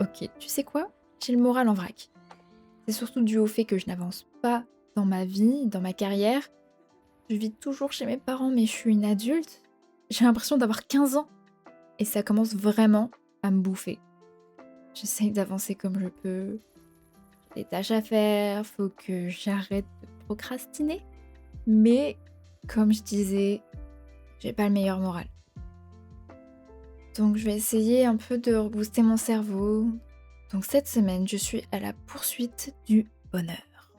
Ok, tu sais quoi? J'ai le moral en vrac. C'est surtout dû au fait que je n'avance pas dans ma vie, dans ma carrière. Je vis toujours chez mes parents, mais je suis une adulte. J'ai l'impression d'avoir 15 ans. Et ça commence vraiment à me bouffer. J'essaye d'avancer comme je peux. J'ai des tâches à faire, faut que j'arrête de procrastiner. Mais, comme je disais, j'ai pas le meilleur moral. Donc je vais essayer un peu de rebooster mon cerveau. Donc cette semaine, je suis à la poursuite du bonheur.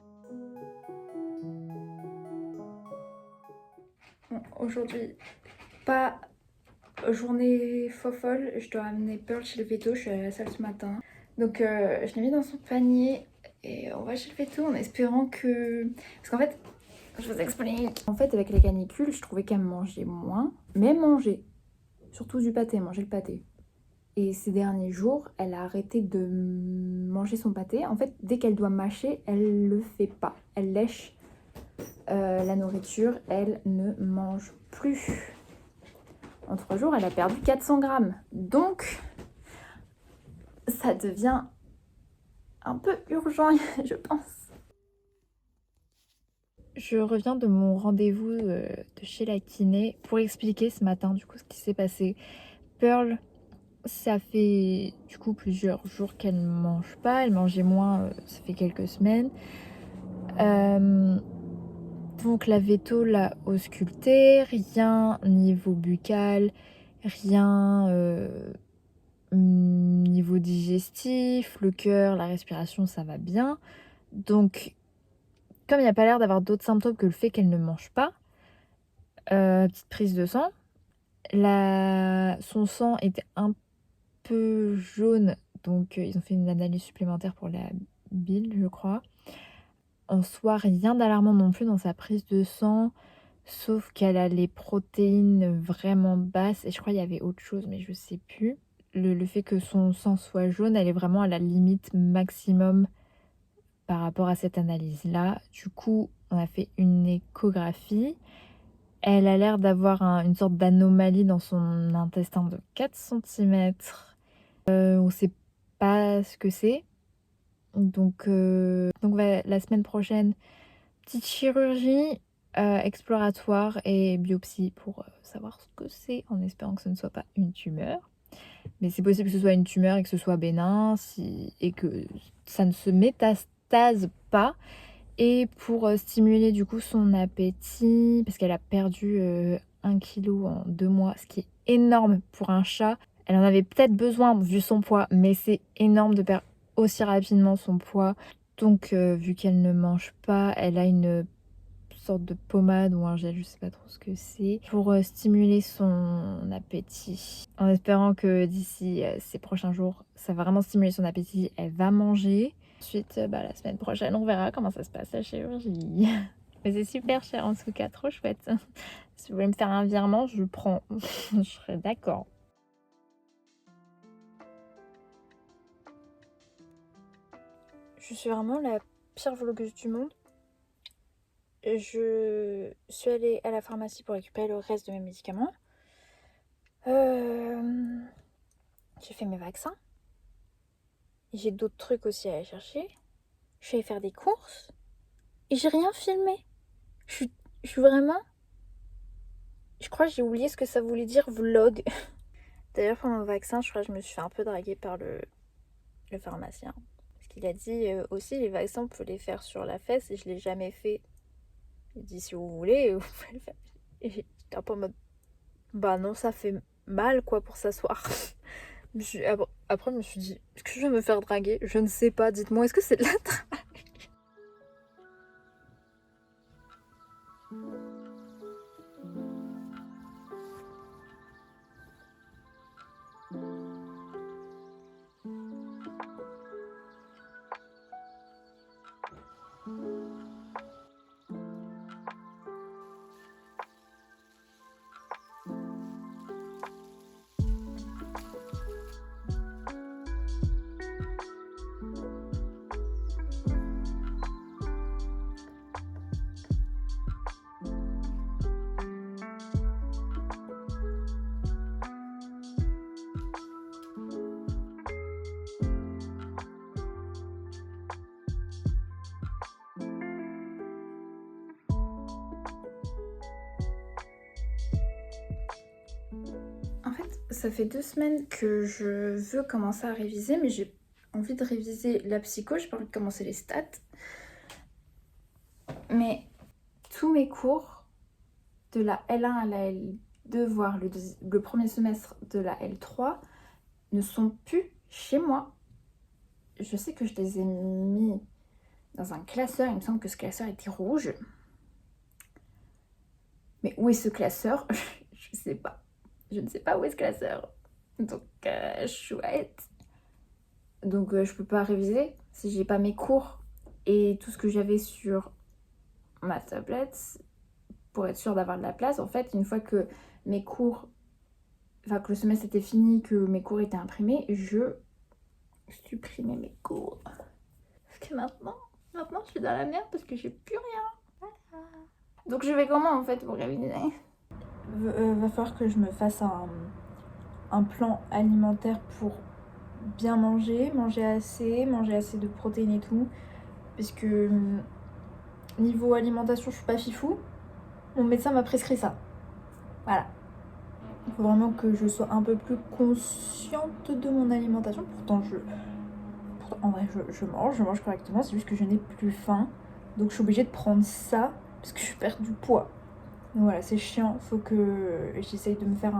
Bon, aujourd'hui, pas journée fofolle, je dois amener Pearl chez le veto, je suis à la salle ce matin. Donc je l'ai mis dans son panier et on va chez le veto en espérant que... Parce qu'en fait, je vous explique. En fait, avec les canicules, je trouvais qu'elle mangeait moins, mais mangeait. Surtout du pâté, manger le pâté. Et ces derniers jours, elle a arrêté de manger son pâté. En fait, dès qu'elle doit mâcher, elle le fait pas. Elle lèche la nourriture, elle ne mange plus. En 3 jours, elle a perdu 400 grammes. Donc, ça devient un peu urgent, je pense. Je reviens de mon rendez-vous de chez la kiné pour expliquer ce matin du coup ce qui s'est passé. Pearl, ça fait du coup plusieurs jours qu'elle ne mange pas. Elle mangeait moins, ça fait quelques semaines. Donc la veto l'a auscultée, rien niveau buccal, rien niveau digestif, le cœur, la respiration, ça va bien. Donc, comme il n'y a pas l'air d'avoir d'autres symptômes que le fait qu'elle ne mange pas, petite prise de sang, son sang était un peu jaune, donc ils ont fait une analyse supplémentaire pour la bile, je crois. En soi, rien d'alarmant non plus dans sa prise de sang, sauf qu'elle a les protéines vraiment basses, et je crois qu'il y avait autre chose, mais je sais plus. Le fait que son sang soit jaune, elle est vraiment à la limite maximum par rapport à cette analyse-là. Du coup, on a fait une échographie. Elle a l'air d'avoir une sorte d'anomalie dans son intestin de 4 centimètres. On ne sait pas ce que c'est. Donc la semaine prochaine, petite chirurgie exploratoire et biopsie pour savoir ce que c'est, en espérant que ce ne soit pas une tumeur. Mais c'est possible que ce soit une tumeur et que ce soit bénin et que ça ne se métastase pas. Et pour stimuler du coup son appétit, parce qu'elle a perdu 1 kilo en 2 mois, ce qui est énorme pour un chat. Elle en avait peut-être besoin vu son poids, mais c'est énorme de perdre aussi rapidement son poids. Donc vu qu'elle ne mange pas, elle a une sorte de pommade ou un gel, je sais pas trop ce que c'est, pour stimuler son appétit. En espérant que d'ici ces prochains jours, ça va vraiment stimuler son appétit, elle va manger. Ensuite, la semaine prochaine, on verra comment ça se passe la chirurgie. Mais c'est super cher en tout cas, trop chouette. Si vous voulez me faire un virement, je le prends. Je serais d'accord. Je suis vraiment la pire vlogueuse du monde. Je suis allée à la pharmacie pour récupérer le reste de mes médicaments. J'ai fait mes vaccins. J'ai d'autres trucs aussi à aller chercher. Je suis allée faire des courses. Et j'ai rien filmé. Je suis vraiment... Je crois que j'ai oublié ce que ça voulait dire vlog. D'ailleurs, pendant le vaccin, je crois que je me suis fait un peu draguer par le pharmacien. Parce qu'il a dit aussi, les vaccins, on peut les faire sur la fesse et je l'ai jamais fait. Il dit, si vous voulez, vous pouvez le faire. Et j'étais un peu en mode, bah non, ça fait mal, quoi, pour s'asseoir. Après, je me suis dit, est-ce que je vais me faire draguer? Je ne sais pas, dites-moi, est-ce que c'est de la drague? Ça fait 2 semaines que je veux commencer à réviser, mais j'ai envie de réviser la psycho, j'ai pas envie de commencer les stats. Mais tous mes cours, de la L1 à la L2, voire le premier semestre de la L3, ne sont plus chez moi. Je sais que je les ai mis dans un classeur, il me semble que ce classeur était rouge. Mais où est ce classeur? Je sais pas. Je ne sais pas où est ce classeur. Donc, chouette. Donc, je peux pas réviser si j'ai pas mes cours et tout ce que j'avais sur ma tablette pour être sûre d'avoir de la place. En fait, une fois que mes cours, enfin que le semestre était fini, que mes cours étaient imprimés, je supprimais mes cours. Parce que maintenant, je suis dans la merde parce que j'ai plus rien. Donc, je vais comment en fait pour réviser? Va falloir que je me fasse un plan alimentaire pour bien manger assez de protéines et tout. Parce que niveau alimentation, je suis pas fifou. Mon médecin m'a prescrit ça. Voilà. Il faut vraiment que je sois un peu plus consciente de mon alimentation. Pourtant, en vrai, je mange correctement. C'est juste que je n'ai plus faim. Donc, je suis obligée de prendre ça parce que je perds du poids. Donc voilà, c'est chiant. Faut que j'essaye de me faire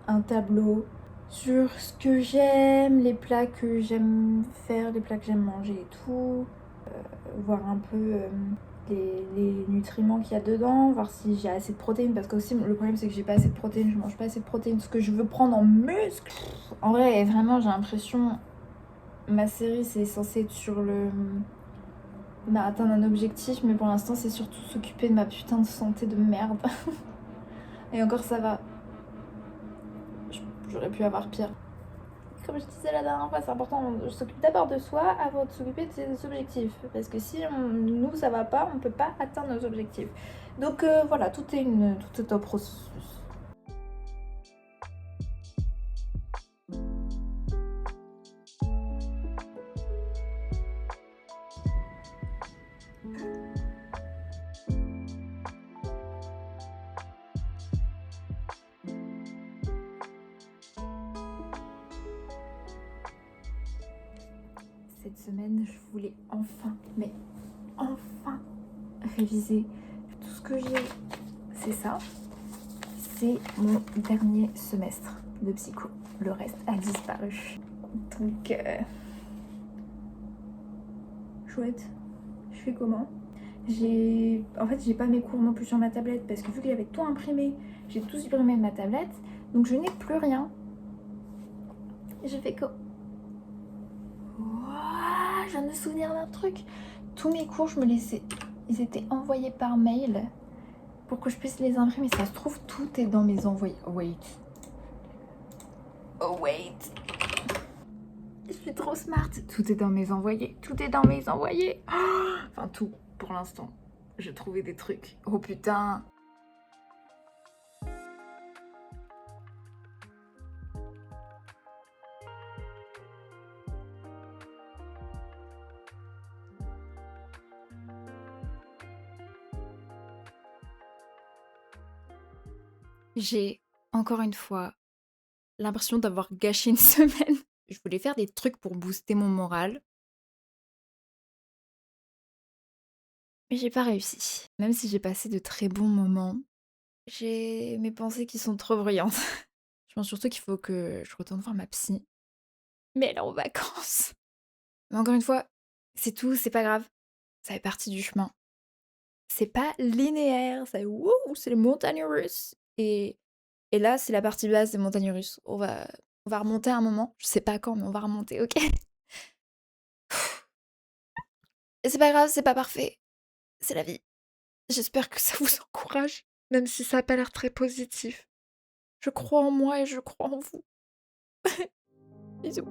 un tableau sur ce que j'aime, les plats que j'aime faire, les plats que j'aime manger et tout. Voir un peu les nutriments qu'il y a dedans, voir si j'ai assez de protéines, parce que aussi le problème c'est que j'ai pas assez de protéines, je mange pas assez de protéines, ce que je veux prendre en muscle. En vrai, vraiment, j'ai l'impression, ma série c'est censé être sur atteindre un objectif, mais pour l'instant c'est surtout s'occuper de ma putain de santé de merde. Et encore ça va, j'aurais pu avoir pire. Comme je disais la dernière fois, c'est important de s'occuper d'abord de soi avant de s'occuper de ses objectifs. Parce que si nous ça va pas, on peut pas atteindre nos objectifs. Donc voilà, tout est un processus. Cette semaine, je voulais enfin réviser tout ce que j'ai. C'est ça. C'est mon dernier semestre de psycho. Le reste a disparu. Donc, chouette. Je fais comment? En fait, j'ai pas mes cours non plus sur ma tablette parce que vu que j'avais tout imprimé, j'ai tout supprimé de ma tablette. Donc, je n'ai plus rien. Je fais quoi? Ouah, je viens de me souvenir d'un truc. Tous mes cours, ils étaient envoyés par mail pour que je puisse les imprimer. Ça se trouve, tout est dans mes envoyés. Wait. Oh, wait. Je suis trop smart. Tout est dans mes envoyés. Tout est dans mes envoyés. Oh, enfin, tout, pour l'instant. J'ai trouvé des trucs. Oh putain. J'ai, encore une fois, l'impression d'avoir gâché une semaine. Je voulais faire des trucs pour booster mon moral, mais j'ai pas réussi. Même si j'ai passé de très bons moments, j'ai mes pensées qui sont trop bruyantes. Je pense surtout qu'il faut que je retourne voir ma psy. Mais elle est en vacances. Mais encore une fois, c'est tout, c'est pas grave. Ça fait partie du chemin. C'est pas linéaire, c'est les montagnes russes. Et là, c'est la partie basse des montagnes russes. On va remonter à un moment. Je sais pas quand, mais on va remonter, ok? Et c'est pas grave, c'est pas parfait. C'est la vie. J'espère que ça vous encourage, même si ça a pas l'air très positif. Je crois en moi et je crois en vous. Bisous.